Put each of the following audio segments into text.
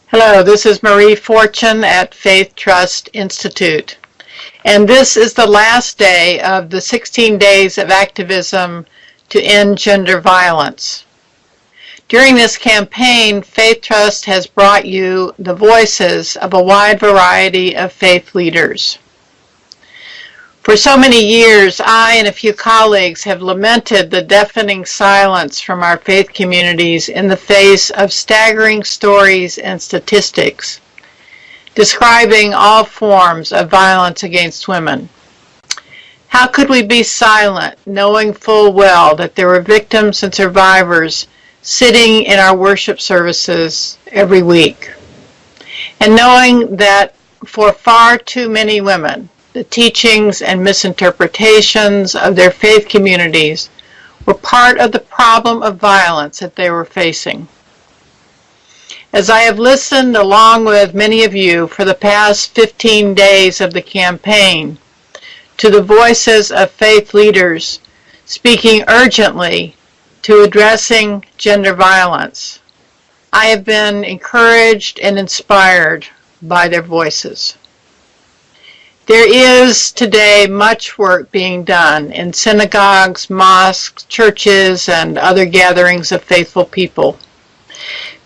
Hello, this is Marie Fortune at FaithTrust Institute, and this is the last day of the 16 days of activism to end gender violence. During this campaign, FaithTrust has brought you the voices of a wide variety of faith leaders. For so many years, I and a few colleagues have lamented the deafening silence from our faith communities in the face of staggering stories and statistics describing all forms of violence against women. How could we be silent, knowing full well that there were victims and survivors sitting in our worship services every week, and knowing that for far too many women, the teachings and misinterpretations of their faith communities were part of the problem of violence that they were facing. As I have listened along with many of you for the past 15 days of the campaign to the voices of faith leaders speaking urgently to addressing gender violence, I have been encouraged and inspired by their voices. There is today much work being done in synagogues, mosques, churches, and other gatherings of faithful people.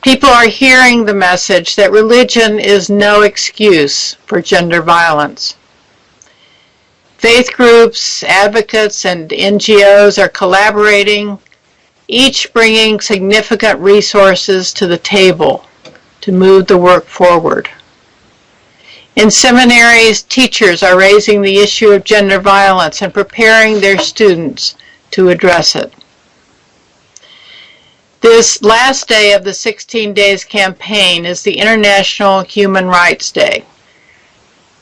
People are hearing the message that religion is no excuse for gender violence. Faith groups, advocates, and NGOs are collaborating, each bringing significant resources to the table to move the work forward. In seminaries, teachers are raising the issue of gender violence and preparing their students to address it. This last day of the 16 Days campaign is the International Human Rights Day,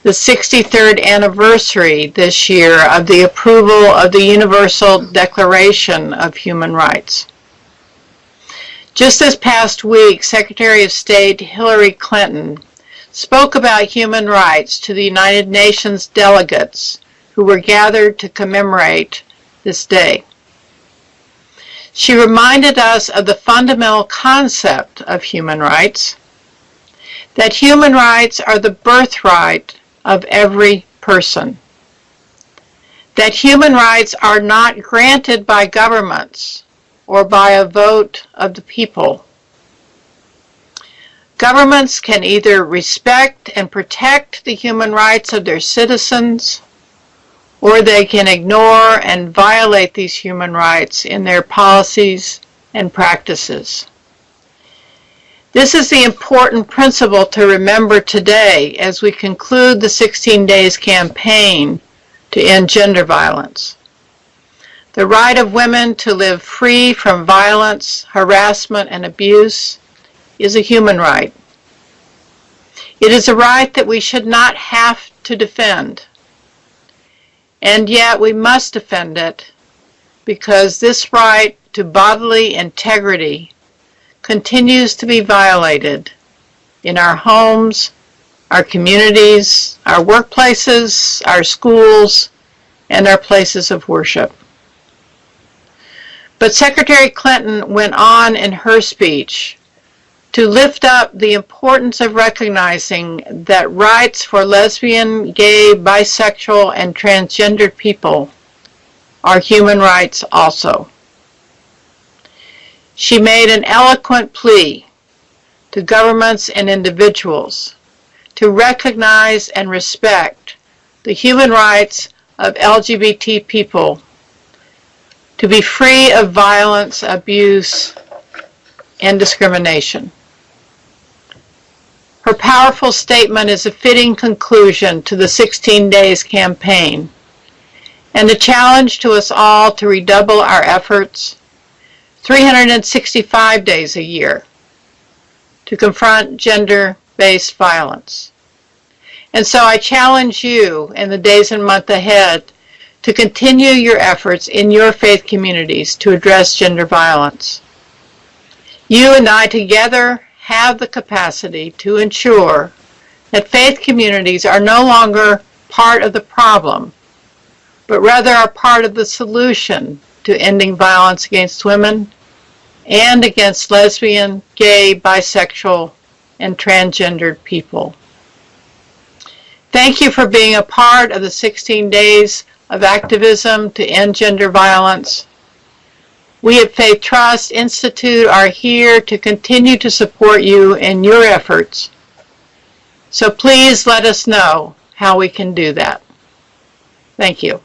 the 63rd anniversary this year of the approval of the Universal Declaration of Human Rights. Just this past week, Secretary of State Hillary Clinton spoke about human rights to the United Nations delegates who were gathered to commemorate this day. She reminded us of the fundamental concept of human rights, that human rights are the birthright of every person, that human rights are not granted by governments or by a vote of the people. Governments can either respect and protect the human rights of their citizens, or they can ignore and violate these human rights in their policies and practices. This is the important principle to remember today as we conclude the 16 Days campaign to end gender violence. The right of women to live free from violence, harassment, and abuse is a human right. It is a right that we should not have to defend. And yet we must defend it because this right to bodily integrity continues to be violated in our homes, our communities, our workplaces, our schools, and our places of worship. But Secretary Clinton went on in her speech to lift up the importance of recognizing that rights for lesbian, gay, bisexual, and transgendered people are human rights also. She made an eloquent plea to governments and individuals to recognize and respect the human rights of LGBT people to be free of violence, abuse, and discrimination. Her powerful statement is a fitting conclusion to the 16 Days campaign and a challenge to us all to redouble our efforts 365 days a year to confront gender-based violence. And so I challenge you in the days and months ahead to continue your efforts in your faith communities to address gender violence. You and I together have the capacity to ensure that faith communities are no longer part of the problem, but rather are part of the solution to ending violence against women and against lesbian, gay, bisexual, and transgendered people. Thank you for being a part of the 16 days of activism to end gender violence. We at FaithTrust Institute are here to continue to support you in your efforts. So please let us know how we can do that. Thank you.